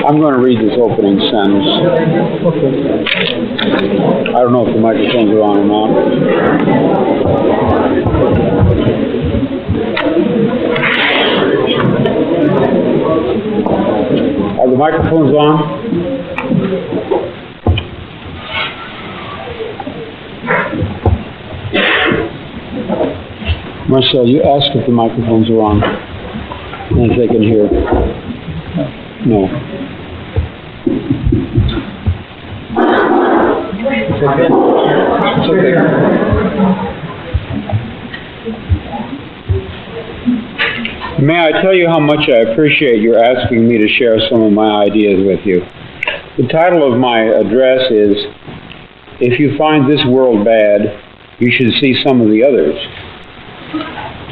I'm going to read this opening sentence. I don't know if the microphones are on or not. Are the microphones on? Marcel, you ask if the microphones are on and if they can hear. No. It's okay. It's okay. May I tell you how much I appreciate your asking me to share some of my ideas with you. The title of my address is, If You Find This World Bad, You Should See Some of the Others.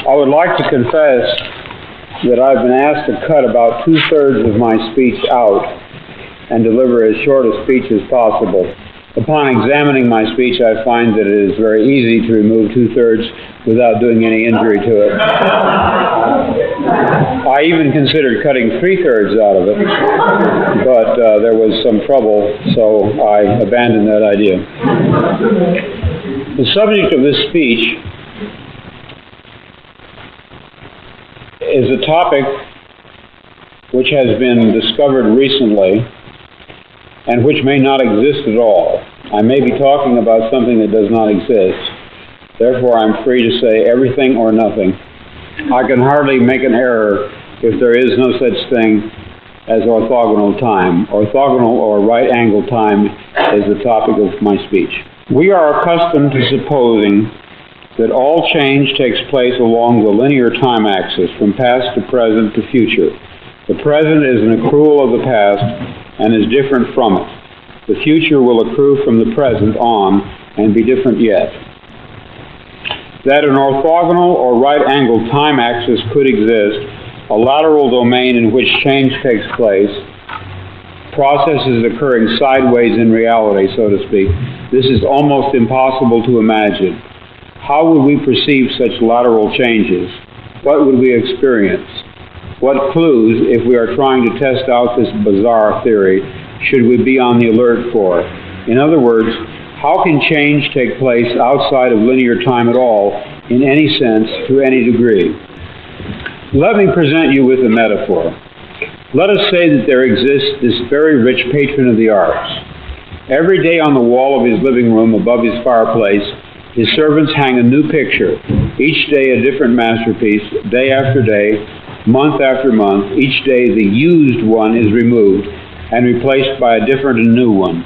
I would like to confess that I've been asked to cut about 2/3 of my speech out and deliver as short a speech as possible. Upon examining my speech, I find that it is very easy to remove 2/3 without doing any injury to it. I even considered cutting 3/3 out of it, but there was some trouble, so I abandoned that idea. The subject of this speech is a topic which has been discovered recently and which may not exist at all. I may be talking about something that does not exist. Therefore, I'm free to say everything or nothing. I can hardly make an error if there is no such thing as orthogonal time. Orthogonal or right-angle time is the topic of my speech. We are accustomed to supposing that all change takes place along the linear time axis, from past to present to future. The present is an accrual of the past and is different from it. The future will accrue from the present on and be different yet. That an orthogonal or right-angled time axis could exist, a lateral domain in which change takes place, processes occurring sideways in reality, so to speak, this is almost impossible to imagine. How would we perceive such lateral changes? What would we experience? What clues, if we are trying to test out this bizarre theory, should we be on the alert for? In other words, how can change take place outside of linear time at all, in any sense, to any degree? Let me present you with a metaphor. Let us say that there exists this very rich patron of the arts. Every day on the wall of his living room above his fireplace, his servants hang a new picture, each day a different masterpiece, day after day, month after month. Each day the used one is removed and replaced by a different and new one.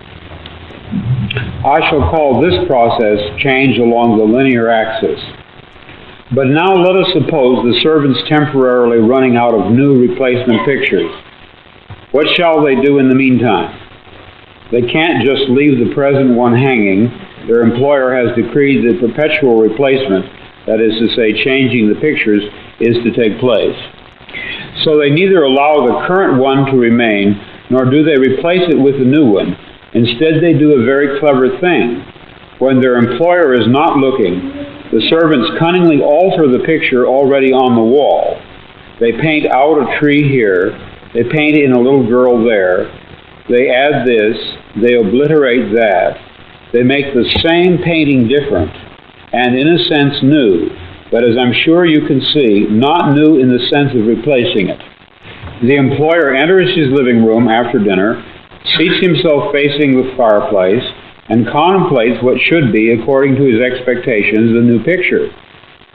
I shall call this process change along the linear axis. But now let us suppose the servants temporarily running out of new replacement pictures. What shall they do in the meantime? They can't just leave the present one hanging. Their employer has decreed that perpetual replacement, that is to say, changing the pictures, is to take place. So they neither allow the current one to remain, nor do they replace it with a new one. Instead, they do a very clever thing. When their employer is not looking, the servants cunningly alter the picture already on the wall. They paint out a tree here, they paint in a little girl there, they add this, they obliterate that, they make the same painting different, and in a sense new, but as I'm sure you can see, not new in the sense of replacing it. The employer enters his living room after dinner, seats himself facing the fireplace, and contemplates what should be, according to his expectations, the new picture.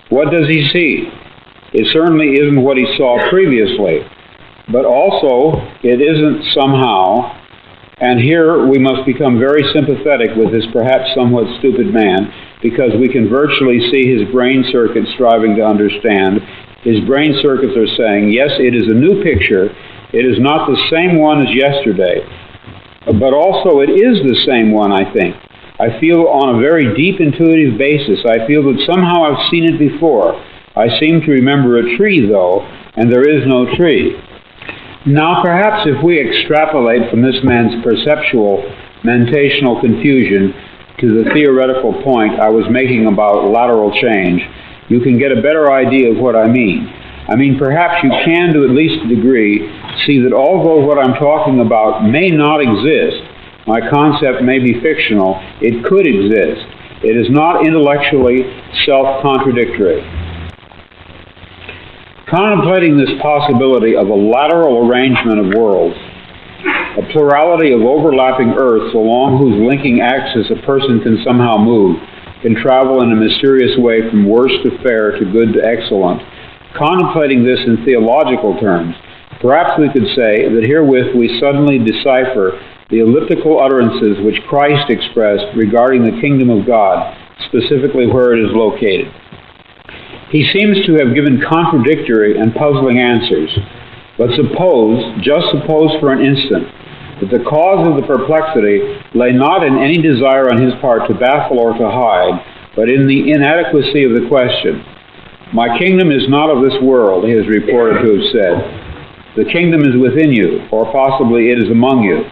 What does he see? It certainly isn't what he saw previously, but also it isn't somehow, and here we must become very sympathetic with this perhaps somewhat stupid man, because we can virtually see his brain circuits striving to understand. His brain circuits are saying, yes, it is a new picture, it is not the same one as yesterday, but also it is the same one, I think. I feel on a very deep intuitive basis, I feel that somehow I've seen it before. I seem to remember a tree, though, and there is no tree. Now, perhaps if we extrapolate from this man's perceptual, mentational confusion to the theoretical point I was making about lateral change, you can get a better idea of what I mean. I mean, perhaps you can, to at least a degree, see that although what I'm talking about may not exist, my concept may be fictional, it could exist. It is not intellectually self-contradictory. Contemplating this possibility of a lateral arrangement of worlds, a plurality of overlapping Earths along whose linking axis a person can somehow move, can travel in a mysterious way from worse to fair to good to excellent, contemplating this in theological terms, perhaps we could say that herewith we suddenly decipher the elliptical utterances which Christ expressed regarding the kingdom of God, specifically where it is located. He seems to have given contradictory and puzzling answers, but just suppose for an instant that the cause of the perplexity lay not in any desire on his part to baffle or to hide, but in the inadequacy of the question. My kingdom is not of this world, he is reported to have said. The kingdom is within you, or possibly it is among you.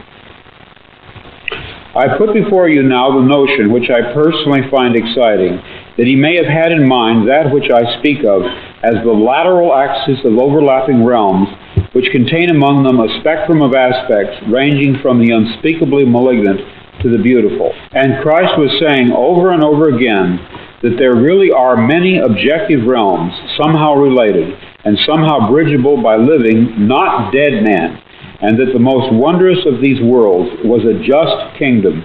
I put before you now the notion, which I personally find exciting, that he may have had in mind that which I speak of as the lateral axis of overlapping realms, which contain among them a spectrum of aspects ranging from the unspeakably malignant to the beautiful. And Christ was saying over and over again that there really are many objective realms, somehow related, and somehow bridgeable by living, not dead men, and that the most wondrous of these worlds was a just kingdom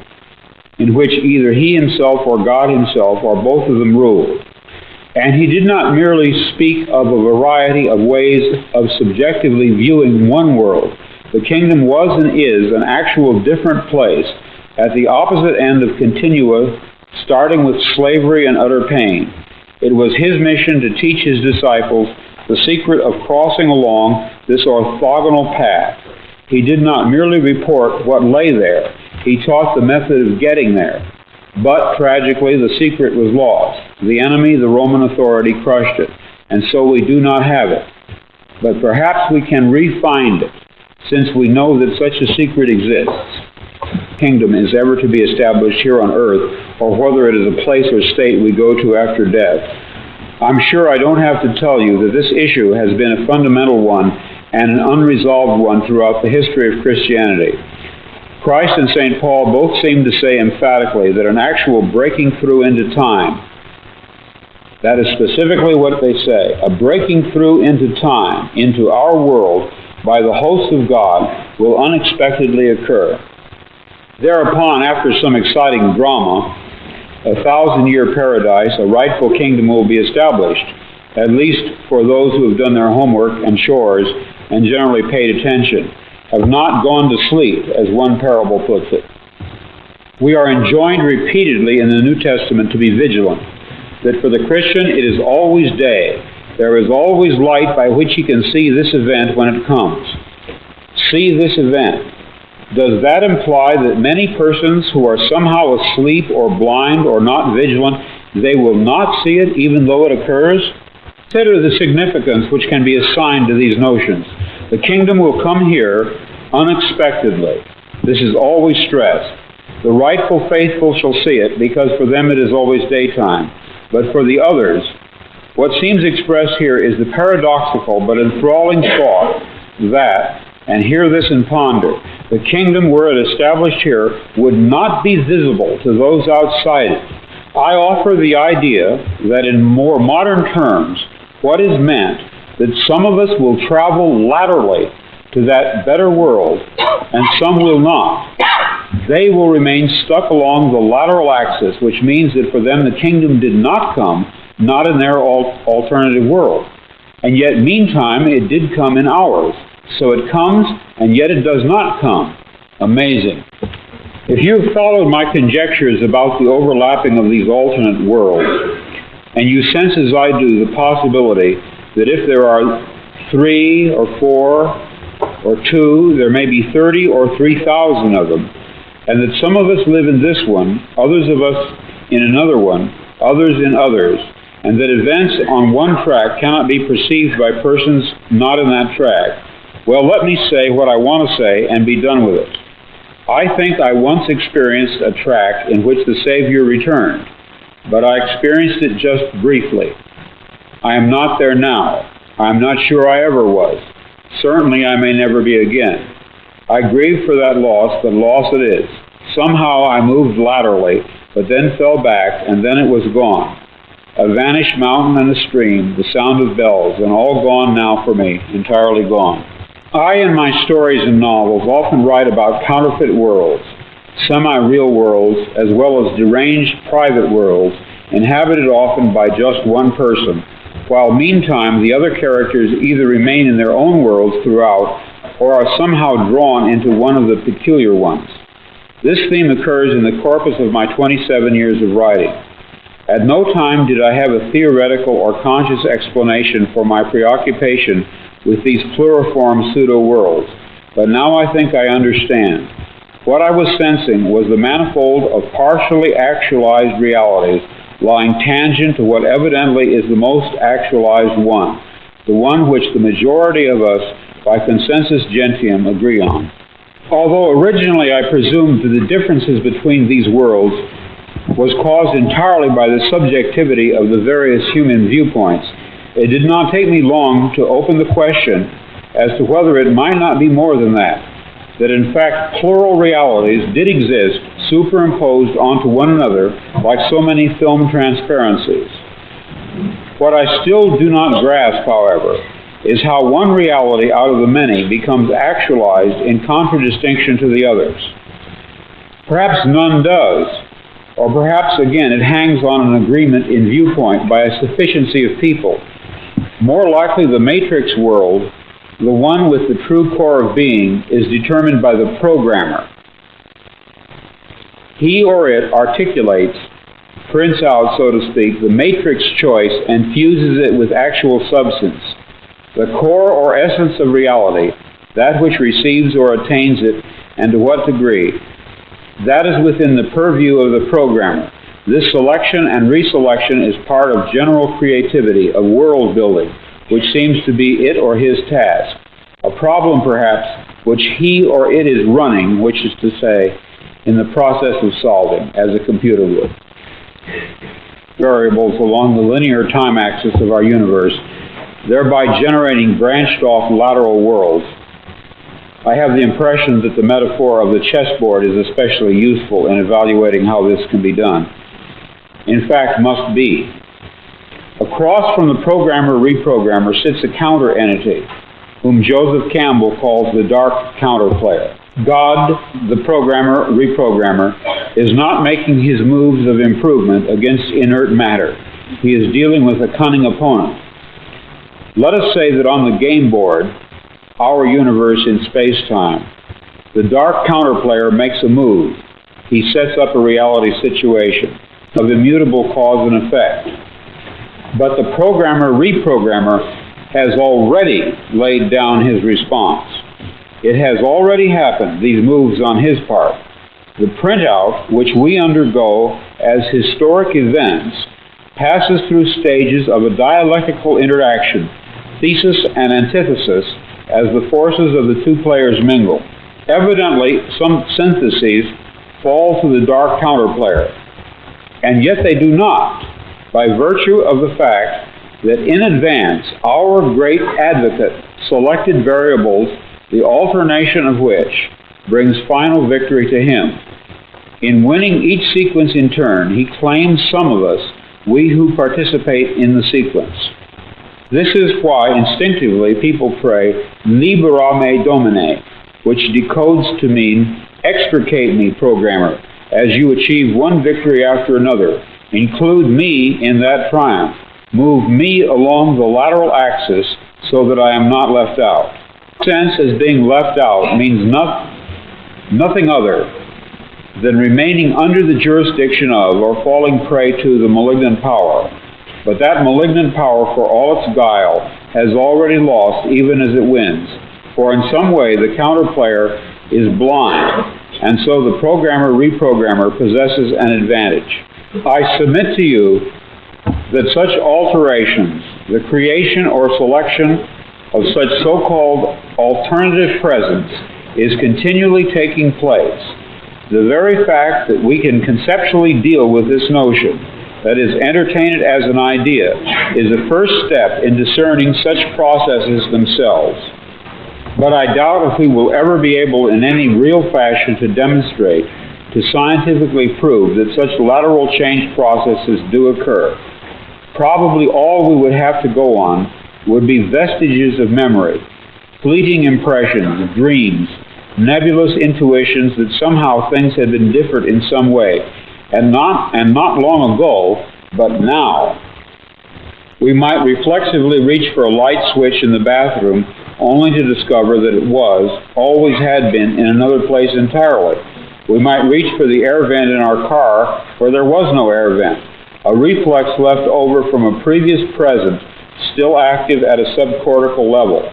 in which either he himself or God himself or both of them ruled. And he did not merely speak of a variety of ways of subjectively viewing one world. The kingdom was and is an actual different place at the opposite end of continua, starting with slavery and utter pain. It was his mission to teach his disciples the secret of crossing along this orthogonal path. He did not merely report what lay there. He taught the method of getting there. But, tragically, the secret was lost. The enemy, the Roman authority, crushed it, and so we do not have it. But perhaps we can re-find it, since we know that such a secret exists. Kingdom is ever to be established here on earth, or whether it is a place or state we go to after death. I'm sure I don't have to tell you that this issue has been a fundamental one and an unresolved one throughout the history of Christianity. Christ and St. Paul both seem to say emphatically that an actual breaking through into time, that is specifically what they say, a breaking through into time, into our world, by the host of God, will unexpectedly occur. Thereupon, after some exciting drama, a 1,000-year paradise, a rightful kingdom will be established, at least for those who have done their homework and chores and generally paid attention, have not gone to sleep, as one parable puts it. We are enjoined repeatedly in the New Testament to be vigilant, that for the Christian it is always day. There is always light by which he can see this event when it comes. See this event. Does that imply that many persons who are somehow asleep or blind or not vigilant, they will not see it even though it occurs? Consider the significance which can be assigned to these notions. The kingdom will come here unexpectedly. This is always stressed. The rightful faithful shall see it, because for them it is always daytime. But for the others, what seems expressed here is the paradoxical but enthralling thought that, and hear this and ponder, the kingdom were it established here would not be visible to those outside it. I offer the idea that in more modern terms, what is meant that some of us will travel laterally to that better world, and some will not. They will remain stuck along the lateral axis, which means that for them the kingdom did not come, not in their alternative world. And yet, meantime, it did come in ours. So it comes, and yet it does not come. Amazing. If you have followed my conjectures about the overlapping of these alternate worlds, and you sense as I do the possibility that if there are 3 or 4 or 2, there may be 30 or 3,000 of them, and that some of us live in this one, others of us in another one, others in others, and that events on one track cannot be perceived by persons not in that track, well, let me say what I want to say and be done with it. I think I once experienced a track in which the Savior returned, but I experienced it just briefly. I am not there now. I'm not sure I ever was. Certainly I may never be again. I grieve for that loss, but loss it is. Somehow I moved laterally, but then fell back, and then it was gone. A vanished mountain and a stream, the sound of bells, and all gone now for me, entirely gone. I, in my stories and novels, often write about counterfeit worlds, semi-real worlds, as well as deranged private worlds, inhabited often by just one person, while meantime the other characters either remain in their own worlds throughout, or are somehow drawn into one of the peculiar ones. This theme occurs in the corpus of my 27 years of writing. At no time did I have a theoretical or conscious explanation for my preoccupation with these pluriform pseudo-worlds, but now I think I understand. What I was sensing was the manifold of partially actualized realities lying tangent to what evidently is the most actualized one, the one which the majority of us, by consensus gentium, agree on. Although originally I presumed that the differences between these worlds was caused entirely by the subjectivity of the various human viewpoints, it did not take me long to open the question as to whether it might not be more than that in fact plural realities did exist superimposed onto one another like so many film transparencies. What I still do not grasp, however, is how one reality out of the many becomes actualized in contradistinction to the others. Perhaps none does, or perhaps again it hangs on an agreement in viewpoint by a sufficiency of people. More likely the matrix world, the one with the true core of being, is determined by the programmer. He or it articulates, prints out, so to speak, the matrix choice and fuses it with actual substance. The core or essence of reality, that which receives or attains it, and to what degree, that is within the purview of the programmer. This selection and reselection is part of general creativity, of world building, which seems to be it or his task. A problem, perhaps, which he or it is running, which is to say, in the process of solving, as a computer would. Variables along the linear time axis of our universe, thereby generating branched-off lateral worlds. I have the impression that the metaphor of the chessboard is especially useful in evaluating how this can be done. In fact, must be. Across from the programmer-reprogrammer sits a counter-entity, whom Joseph Campbell calls the dark counterplayer. God, the programmer-reprogrammer, is not making his moves of improvement against inert matter. He is dealing with a cunning opponent. Let us say that on the game board, our universe in space-time, the dark counterplayer makes a move. He sets up a reality situation of immutable cause and effect. But the programmer-reprogrammer has already laid down his response. It has already happened, these moves on his part. The printout, which we undergo as historic events, passes through stages of a dialectical interaction, thesis and antithesis, as the forces of the two players mingle. Evidently, some syntheses fall to the dark counterplayer, and yet they do not, by virtue of the fact that in advance our great advocate selected variables, the alternation of which brings final victory to him. In winning each sequence in turn, he claims some of us, we who participate in the sequence. This is why instinctively people pray, Libera me Domine, which decodes to mean, extricate me, programmer, as you achieve one victory after another. Include me in that triumph. Move me along the lateral axis so that I am not left out. Sense as being left out means nothing other than remaining under the jurisdiction of or falling prey to the malignant power. But that malignant power, for all its guile, has already lost even as it wins. For in some way the counterplayer is blind, and so the programmer-reprogrammer possesses an advantage. I submit to you that such alterations, the creation or selection of such so-called alternative presence, is continually taking place. The very fact that we can conceptually deal with this notion that is, entertain it as an idea, is the first step in discerning such processes themselves. But I doubt if we will ever be able in any real fashion to demonstrate, to scientifically prove that such lateral change processes do occur. Probably all we would have to go on would be vestiges of memory, fleeting impressions, dreams, nebulous intuitions that somehow things had been different in some way, and not long ago, but now. We might reflexively reach for a light switch in the bathroom only to discover that it always had been, in another place entirely. We might reach for the air vent in our car where there was no air vent, a reflex left over from a previous present, still active at a subcortical level.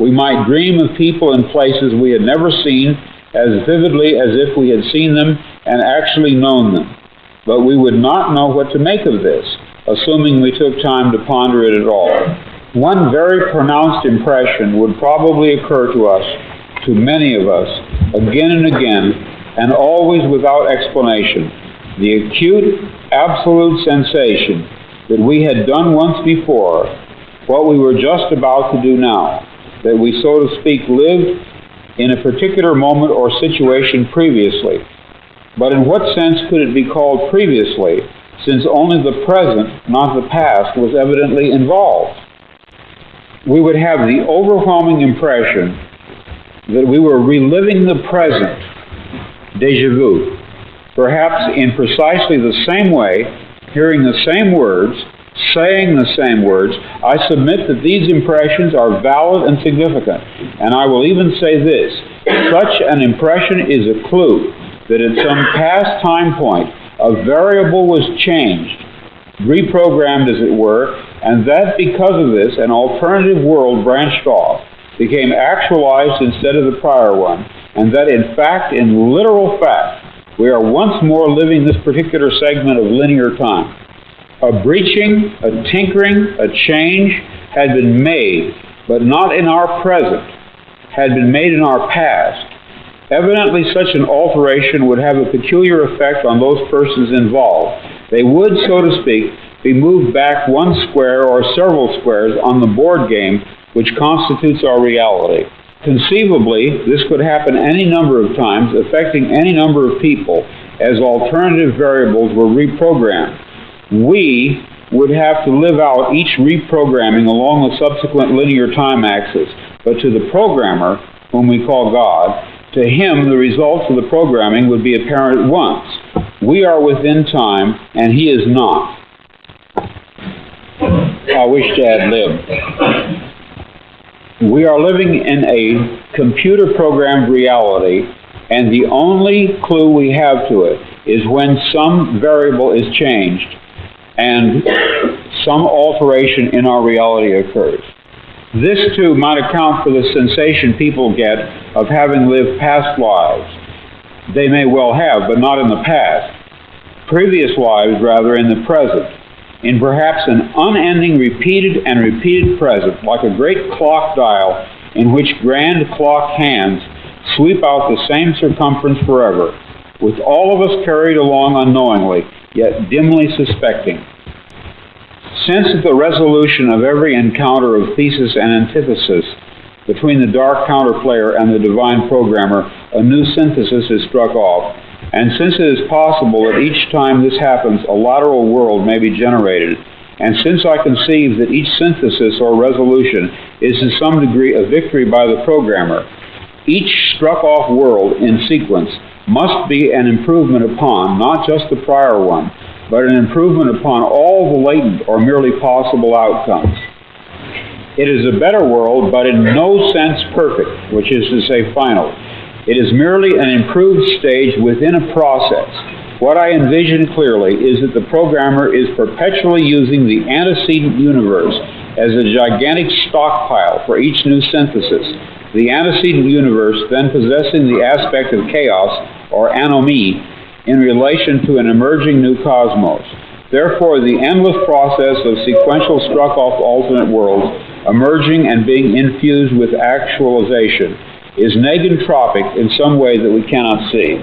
We might dream of people and places we had never seen as vividly as if we had seen them and actually known them. But we would not know what to make of this, assuming we took time to ponder it at all. One very pronounced impression would probably occur to us, to many of us, again and again, and always without explanation. The acute, absolute sensation that we had done once before, what we were just about to do now, that we, so to speak, lived in a particular moment or situation previously. But in what sense could it be called previously, since only the present, not the past, was evidently involved? We would have the overwhelming impression that we were reliving the present, déjà vu, perhaps in precisely the same way, hearing the same words, saying the same words. I submit that these impressions are valid and significant, and I will even say this: such an impression is a clue that at some past time point a variable was changed, reprogrammed as it were, and that because of this an alternative world branched off, became actualized instead of the prior one, and that in fact, in literal fact, we are once more living this particular segment of linear time. A breaching, a tinkering, a change had been made, but not in our present, had been made in our past. Evidently, such an alteration would have a peculiar effect on those persons involved. They would, so to speak, be moved back one square or several squares on the board game which constitutes our reality. Conceivably, this could happen any number of times, affecting any number of people, as alternative variables were reprogrammed. We would have to live out each reprogramming along the subsequent linear time axis, but to the programmer, whom we call God, to him the results of the programming would be apparent at once. We are within time, and he is not. I wish to ad lib. We are living in a computer-programmed reality, and the only clue we have to it is when some variable is changed and some alteration in our reality occurs. This, too, might account for the sensation people get of having lived past lives. They may well have, but not in the past. Previous lives, rather, in the present, in perhaps an unending repeated and repeated present, like a great clock dial in which grand clock hands sweep out the same circumference forever, with all of us carried along unknowingly, yet dimly suspecting. Since at the resolution of every encounter of thesis and antithesis between the dark counterplayer and the divine programmer, a new synthesis is struck off, and since it is possible that each time this happens a lateral world may be generated, and since I conceive that each synthesis or resolution is to some degree a victory by the programmer, each struck-off world in sequence must be an improvement upon not just the prior one, but an improvement upon all the latent or merely possible outcomes. It is a better world, but in no sense perfect, which is to say final. It is merely an improved stage within a process. What I envision clearly is that the programmer is perpetually using the antecedent universe as a gigantic stockpile for each new synthesis, the antecedent universe then possessing the aspect of chaos, or anomie, in relation to an emerging new cosmos. Therefore, the endless process of sequential struck-off alternate worlds emerging and being infused with actualization is negentropic in some way that we cannot see.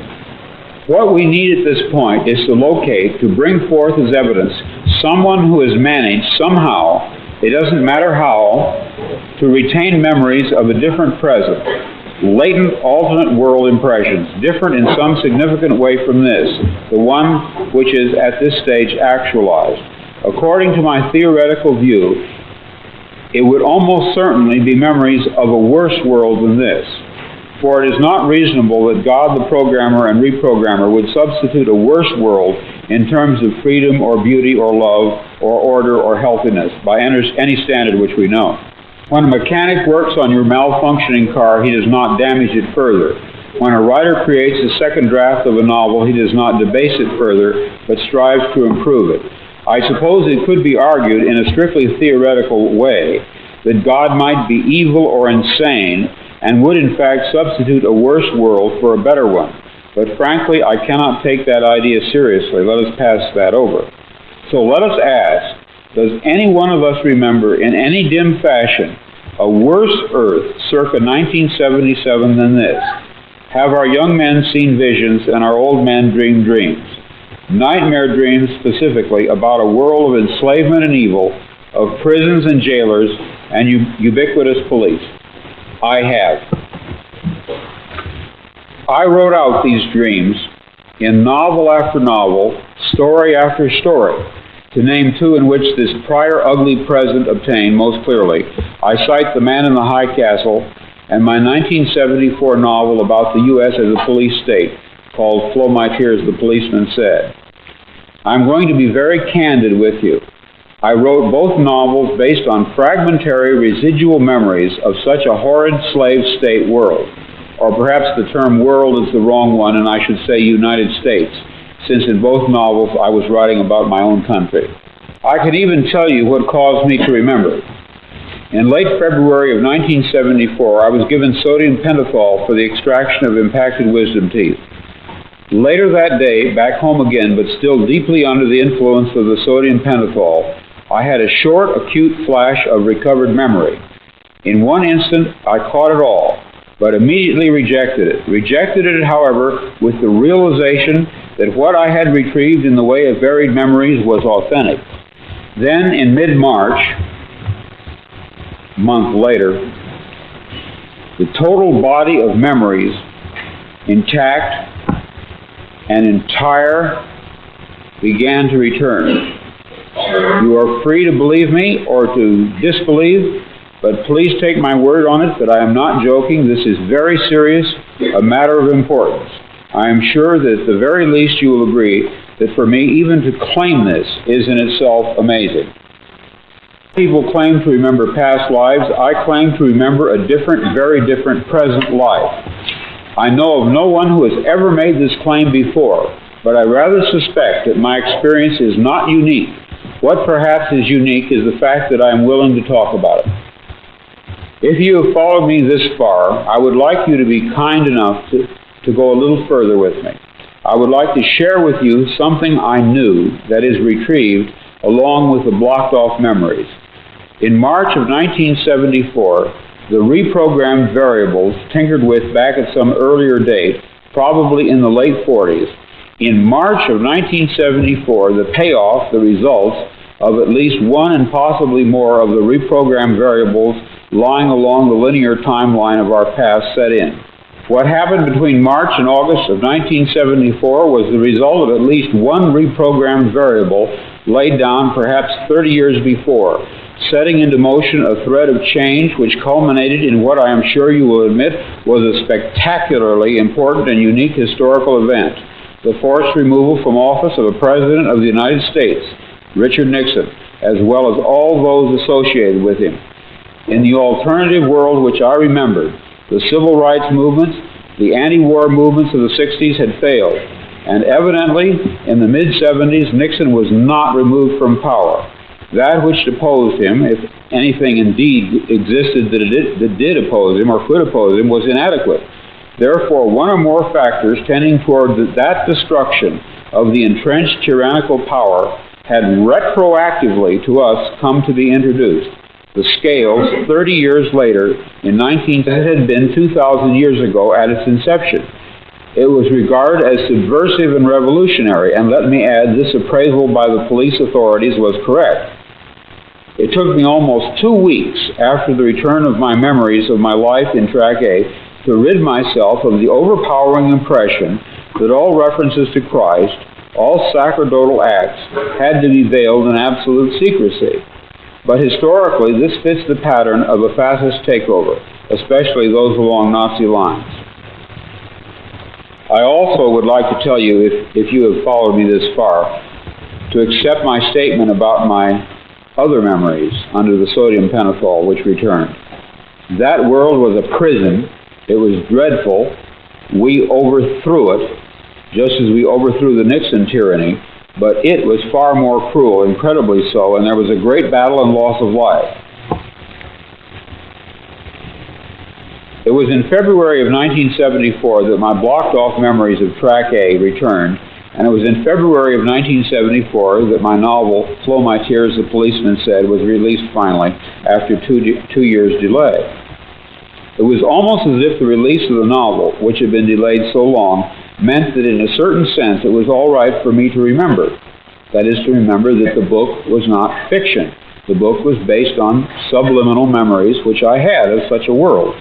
What we need at this point is to locate, to bring forth as evidence, someone who has managed somehow, it doesn't matter how, to retain memories of a different present, latent alternate world impressions, different in some significant way from this, the one which is at this stage actualized. According to my theoretical view, it would almost certainly be memories of a worse world than this. For it is not reasonable that God the programmer and reprogrammer would substitute a worse world in terms of freedom or beauty or love or order or healthiness by any standard which we know. When a mechanic works on your malfunctioning car, he does not damage it further. When a writer creates a second draft of a novel, he does not debase it further, but strives to improve it. I suppose it could be argued in a strictly theoretical way that God might be evil or insane and would in fact substitute a worse world for a better one. But frankly, I cannot take that idea seriously. Let us pass that over. So let us ask, does any one of us remember in any dim fashion a worse earth circa 1977 than this? Have our young men seen visions and our old men dreamed dreams? Nightmare dreams specifically about a world of enslavement and evil, of prisons and jailers and ubiquitous police? I have. I wrote out these dreams in novel after novel, story after story. To name two in which this prior ugly present obtained most clearly, I cite The Man in the High Castle and my 1974 novel about the U.S. as a police state, called Flow My Tears, the Policeman Said. I'm going to be very candid with you. I wrote both novels based on fragmentary residual memories of such a horrid slave state world. Or perhaps the term world is the wrong one, and I should say United States, since in both novels I was writing about my own country. I can even tell you what caused me to remember. In late February of 1974, I was given sodium pentothal for the extraction of impacted wisdom teeth. Later that day, back home again, but still deeply under the influence of the sodium pentothal, I had a short, acute flash of recovered memory. In one instant, I caught it all, but immediately rejected it. Rejected it, however, with the realization that what I had retrieved in the way of varied memories was authentic. Then, in mid-March, a month later, the total body of memories, intact and entire, began to return. You are free to believe me or to disbelieve, but please take my word on it that I am not joking. This is very serious, a matter of importance. I am sure that at the very least you will agree that for me even to claim this is in itself amazing. People claim to remember past lives. I claim to remember a different, very different present life. I know of no one who has ever made this claim before, but I rather suspect that my experience is not unique. What perhaps is unique is the fact that I am willing to talk about it. If you have followed me this far, I would like you to be kind enough to go a little further with me. I would like to share with you something I knew that is retrieved along with the blocked off memories. In March of 1974, the reprogrammed variables tinkered with back at some earlier date, probably in the late 40s. In March of 1974, the payoff, the results, of at least one and possibly more of the reprogrammed variables lying along the linear timeline of our past set in. What happened between March and August of 1974 was the result of at least one reprogrammed variable laid down perhaps 30 years before, setting into motion a thread of change which culminated in what I am sure you will admit was a spectacularly important and unique historical event, the forced removal from office of a President of the United States, Richard Nixon, as well as all those associated with him. In the alternative world which I remembered, the civil rights movements, the anti-war movements of the 60s had failed, and evidently, in the mid-70s, Nixon was not removed from power. That which deposed him, if anything indeed existed that did oppose him or could oppose him, was inadequate. Therefore, one or more factors tending toward that destruction of the entrenched tyrannical power had retroactively to us come to be introduced. The scales, 30 years later, it had been 2,000 years ago at its inception. It was regarded as subversive and revolutionary, and let me add, this appraisal by the police authorities was correct. It took me almost 2 weeks after the return of my memories of my life in Track A to rid myself of the overpowering impression that all references to Christ, all sacerdotal acts, had to be veiled in absolute secrecy. But historically, this fits the pattern of a fascist takeover, especially those along Nazi lines. I also would like to tell you, if you have followed me this far, to accept my statement about my other memories under the sodium pentothal which returned. That world was a prison. It was dreadful. We overthrew it, just as we overthrew the Nixon tyranny, but it was far more cruel, incredibly so, and there was a great battle and loss of life. It was in February of 1974 that my blocked-off memories of Track A returned, and it was in February of 1974 that my novel, Flow My Tears, the Policeman Said, was released finally after two years' delay. It was almost as if the release of the novel, which had been delayed so long, meant that in a certain sense it was all right for me to remember. That is, to remember that the book was not fiction. The book was based on subliminal memories which I had of such a world.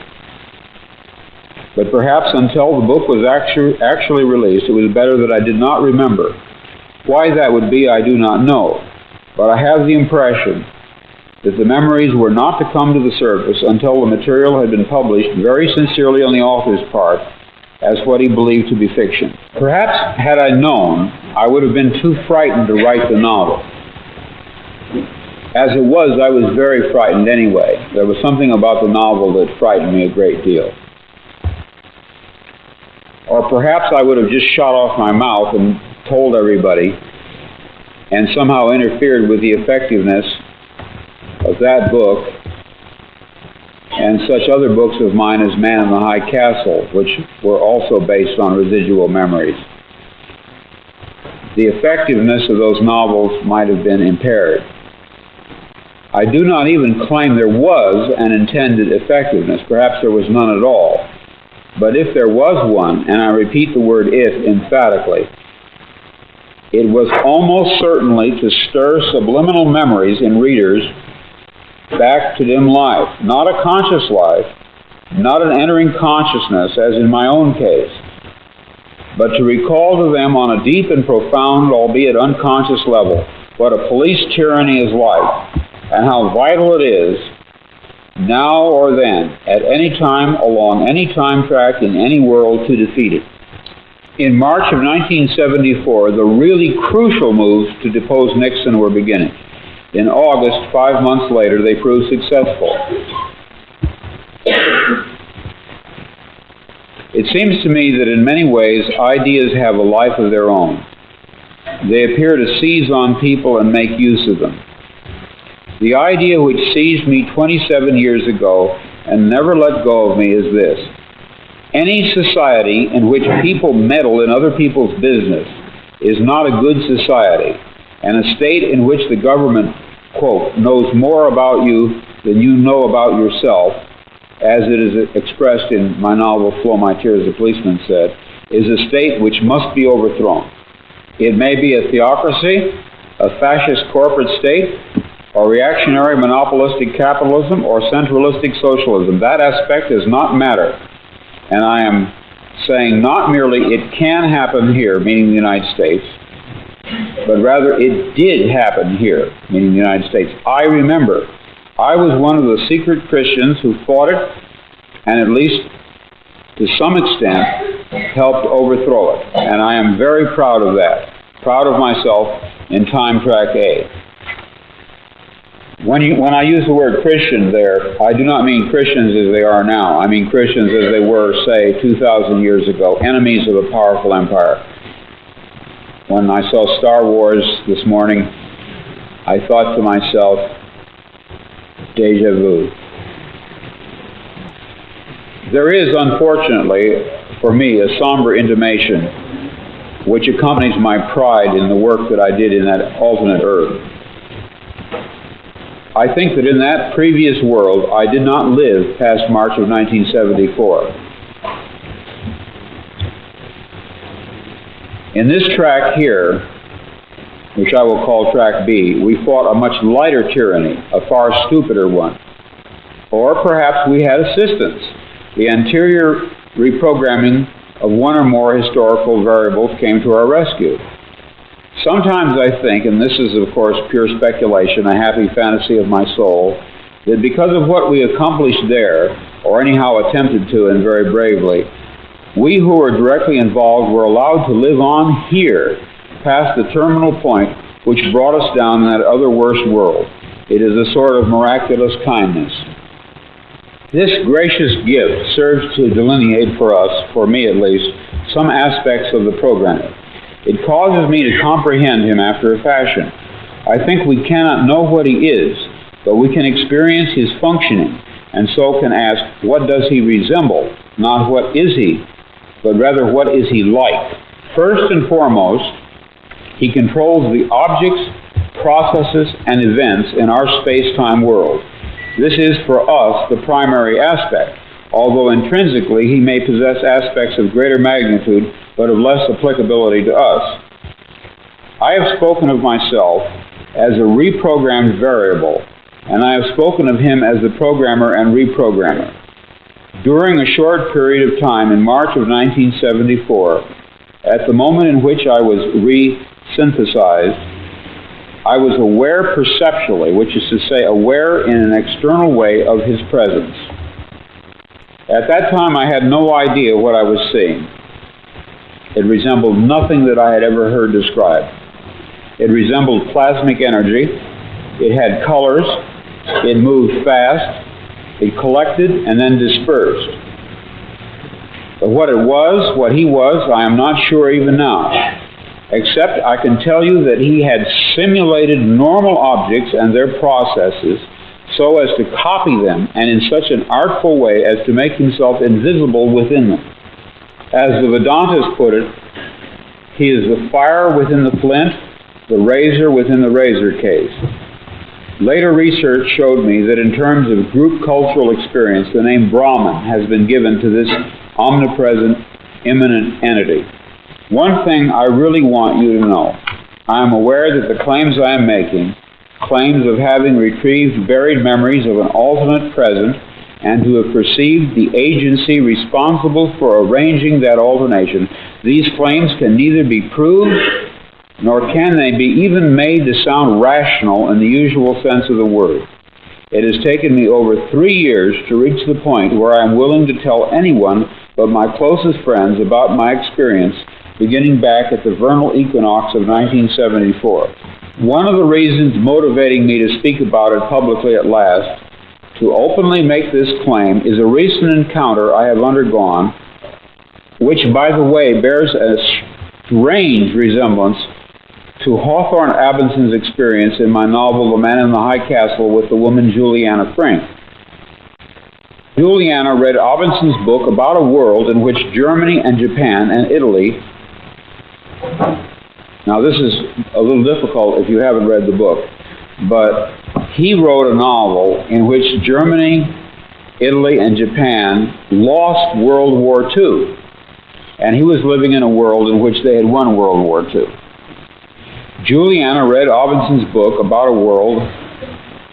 But perhaps until the book was actually released, it was better that I did not remember. Why that would be, I do not know. But I have the impression that the memories were not to come to the surface until the material had been published very sincerely on the author's part as what he believed to be fiction. Perhaps, had I known, I would have been too frightened to write the novel. As it was, I was very frightened anyway. There was something about the novel that frightened me a great deal. Or perhaps I would have just shot off my mouth and told everybody and somehow interfered with the effectiveness of that book and such other books of mine as Man in the High Castle, which were also based on residual memories. The effectiveness of those novels might have been impaired. I do not even claim there was an intended effectiveness. Perhaps there was none at all. But if there was one, and I repeat the word if emphatically, it was almost certainly to stir subliminal memories in readers back to dim life. Not a conscious life, not an entering consciousness, as in my own case, but to recall to them on a deep and profound, albeit unconscious level, what a police tyranny is like, and how vital it is, now or then, at any time, along any time track, in any world, to defeat it. In March of 1974, the really crucial moves to depose Nixon were beginning. In August, 5 months later, they proved successful. It seems to me that in many ways, ideas have a life of their own. They appear to seize on people and make use of them. The idea which seized me 27 years ago and never let go of me is this. Any society in which people meddle in other people's business is not a good society, and a state in which the government, quote, knows more about you than you know about yourself, as it is expressed in my novel Flow My Tears, the Policeman Said, is a state which must be overthrown. It may be a theocracy, a fascist corporate state, or reactionary monopolistic capitalism, or centralistic socialism. That aspect does not matter. And I am saying not merely it can happen here, meaning the United States, but rather it did happen here, meaning the United States. I remember I was one of the secret Christians who fought it, and at least to some extent helped overthrow it. And I am very proud of that, proud of myself in Time Track A. When I use the word Christian there, I do not mean Christians as they are now. I mean Christians as they were, say, 2,000 years ago, enemies of a powerful empire. When I saw Star Wars this morning, I thought to myself, déjà vu. There is, unfortunately, for me, a somber intimation which accompanies my pride in the work that I did in that alternate earth. I think that in that previous world, I did not live past March of 1974. In this track here, which I will call track B, we fought a much lighter tyranny, a far stupider one. Or perhaps we had assistance, the anterior reprogramming of one or more historical variables came to our rescue. Sometimes I think, and this is of course pure speculation, a happy fantasy of my soul, that because of what we accomplished there, or anyhow attempted to and very bravely, we who were directly involved were allowed to live on here, past the terminal point which brought us down in that other worse world. It is a sort of miraculous kindness. This gracious gift serves to delineate for us, for me at least, some aspects of the programming. It causes me to comprehend him after a fashion. I think we cannot know what he is, but we can experience his functioning, and so can ask, what does he resemble? Not what is he, but rather what is he like? First and foremost, he controls the objects, processes, and events in our space-time world. This is, for us, the primary aspect, although intrinsically he may possess aspects of greater magnitude, but of less applicability to us. I have spoken of myself as a reprogrammed variable, and I have spoken of him as the programmer and reprogrammer. During a short period of time in March of 1974, at the moment in which I was re-synthesized, I was aware perceptually, which is to say aware in an external way of his presence. At that time I had no idea what I was seeing. It resembled nothing that I had ever heard described. It resembled plasmic energy. It had colors. It moved fast. It collected and then dispersed. But what it was, what he was, I am not sure even now. Except I can tell you that he had simulated normal objects and their processes so as to copy them, and in such an artful way as to make himself invisible within them. As the Vedantas put it, he is the fire within the flint, the razor within the razor case. Later research showed me that in terms of group cultural experience, the name Brahman has been given to this omnipresent, immanent entity. One thing I really want you to know. I am aware that the claims I am making, claims of having retrieved buried memories of an alternate present and to have perceived the agency responsible for arranging that alternation, these claims can neither be proved nor can they be even made to sound rational in the usual sense of the word. It has taken me over 3 years to reach the point where I am willing to tell anyone but my closest friends about my experience beginning back at the vernal equinox of 1974. One of the reasons motivating me to speak about it publicly at last, to openly make this claim, is a recent encounter I have undergone, which, by the way, bears a strange resemblance to Hawthorne Abinson's experience in my novel The Man in the High Castle with the woman Juliana Frink. Juliana read Abinson's book about a world in which Germany and Japan and Italy. Now this is a little difficult if you haven't read the book, but he wrote a novel in which Germany, Italy, and Japan lost World War II, and he was living in a world in which they had won World War II. Juliana read Abinson's book about a world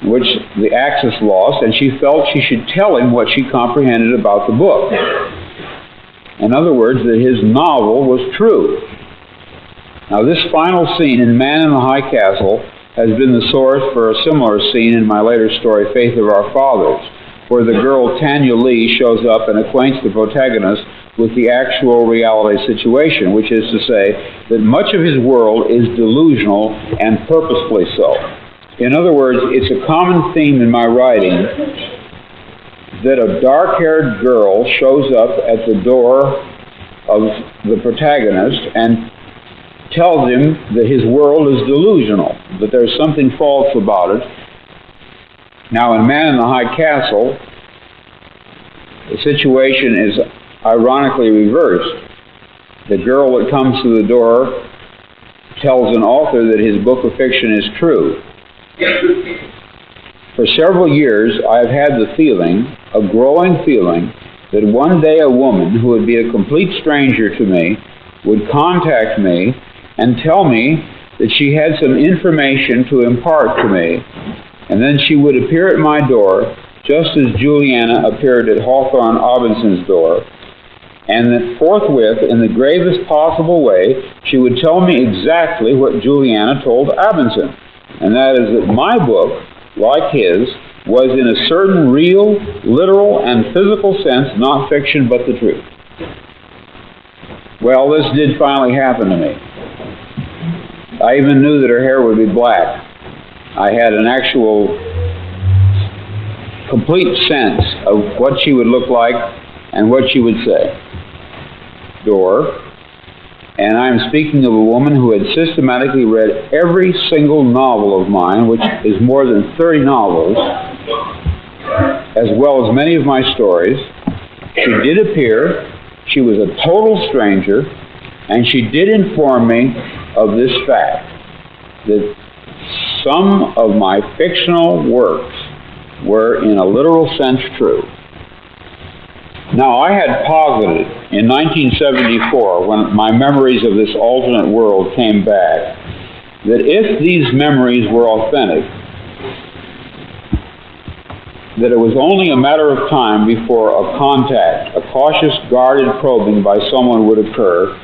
in which the Axis lost, and she felt she should tell him what she comprehended about the book. In other words, that his novel was true. Now, this final scene in Man in the High Castle has been the source for a similar scene in my later story, Faith of Our Fathers, where the girl Tanya Lee shows up and acquaints the protagonist with the actual reality situation, which is to say that much of his world is delusional and purposefully so. In other words, it's a common theme in my writing that a dark-haired girl shows up at the door of the protagonist and tells him that his world is delusional, that there's something false about it. Now, in Man in the High Castle, the situation is ironically reversed. The girl that comes to the door tells an author that his book of fiction is true. For several years, I have had the feeling, a growing feeling, that one day a woman who would be a complete stranger to me would contact me and tell me that she had some information to impart to me, and then she would appear at my door just as Juliana appeared at Hawthorne Abinson's door, and that forthwith, in the gravest possible way, she would tell me exactly what Juliana told Abinson, and that is that my book, like his, was in a certain real, literal, and physical sense not fiction but the truth. Well, this did finally happen to me. I even knew that her hair would be black. I had an actual complete sense of what she would look like and what she would say. Door. And I'm speaking of a woman who had systematically read every single novel of mine, which is more than 30 novels, as well as many of my stories. She did appear. She was a total stranger, and she did inform me of this fact, that some of my fictional works were in a literal sense true. Now, I had posited in 1974, when my memories of this alternate world came back, that if these memories were authentic, that it was only a matter of time before a contact, a cautious, guarded probing by someone would occur,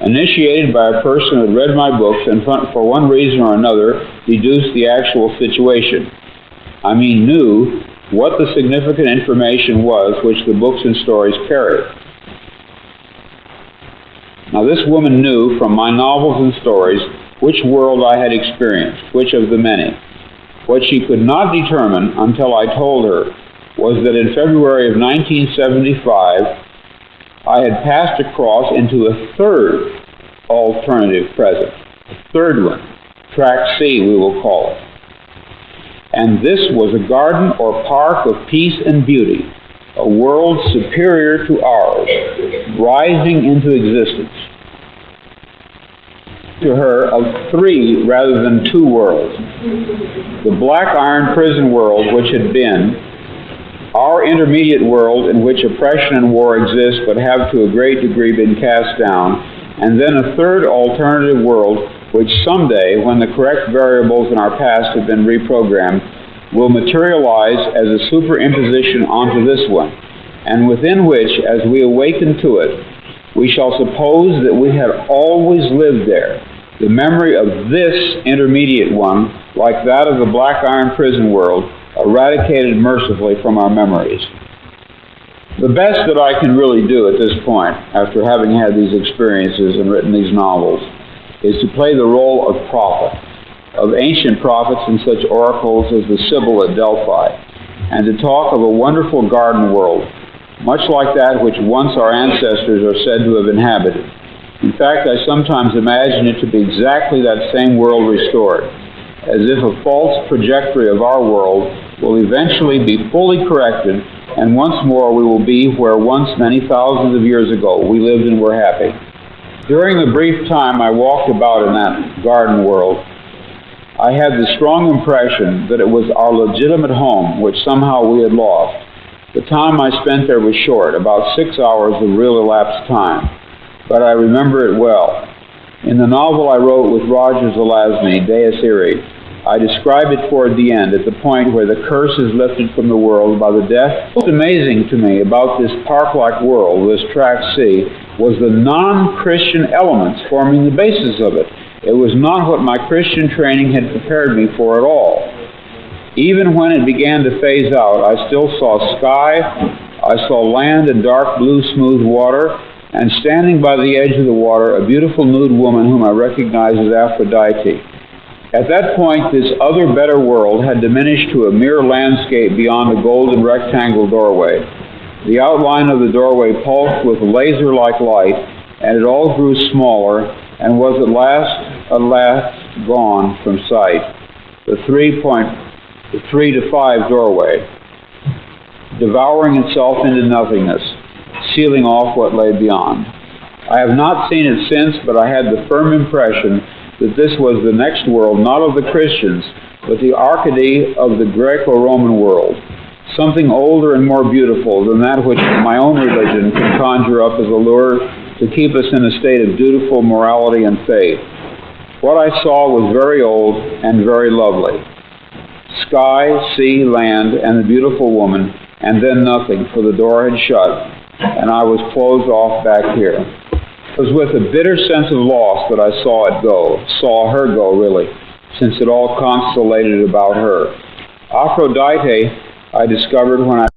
initiated by a person who had read my books and for one reason or another deduced the actual situation. I mean, knew what the significant information was which the books and stories carried. Now, this woman knew from my novels and stories which world I had experienced, which of the many. What she could not determine until I told her was that in February of 1975, I had passed across into a third alternative present, a third one, Track C, we will call it. And this was a garden or park of peace and beauty, a world superior to ours, rising into existence. To her, of three rather than two worlds. The black iron prison world, which had been, our intermediate world in which oppression and war exist but have to a great degree been cast down, and then a third alternative world which someday, when the correct variables in our past have been reprogrammed, will materialize as a superimposition onto this one, and within which, as we awaken to it, we shall suppose that we had always lived there. The memory of this intermediate one, like that of the black iron prison world, eradicated mercifully from our memories. The best that I can really do at this point, after having had these experiences and written these novels, is to play the role of prophet, of ancient prophets and such oracles as the Sibyl at Delphi, and to talk of a wonderful garden world, much like that which once our ancestors are said to have inhabited. In fact, I sometimes imagine it to be exactly that same world restored, as if a false trajectory of our world will eventually be fully corrected, and once more we will be where once many thousands of years ago we lived and were happy. During the brief time I walked about in that garden world, I had the strong impression that it was our legitimate home which somehow we had lost. The time I spent there was short, about 6 hours of real elapsed time, but I remember it well. In the novel I wrote with Roger Zelazny, Deus Irae, I describe it toward the end, at the point where the curse is lifted from the world by the death. What's amazing to me about this park-like world, this Track C, was the non-Christian elements forming the basis of it. It was not what my Christian training had prepared me for at all. Even when it began to phase out, I still saw sky, I saw land and dark blue smooth water, and standing by the edge of the water, a beautiful nude woman whom I recognized as Aphrodite. At that point, this other, better world had diminished to a mere landscape beyond a golden rectangle doorway. The outline of the doorway pulsed with laser-like light, and it all grew smaller, and was at last gone from sight. The 3 to 5 doorway, devouring itself into nothingness, sealing off what lay beyond. I have not seen it since, but I had the firm impression that this was the next world, not of the Christians, but the Arcady of the Greco-Roman world, something older and more beautiful than that which my own religion can conjure up as a lure to to keep us in a state of dutiful morality and faith. What I saw was very old and very lovely. Sky, sea, land, and the beautiful woman, and then nothing, for the door had shut, and I was closed off back here. It was with a bitter sense of loss that I saw her go, really, since it all constellated about her. Aphrodite, I discovered when I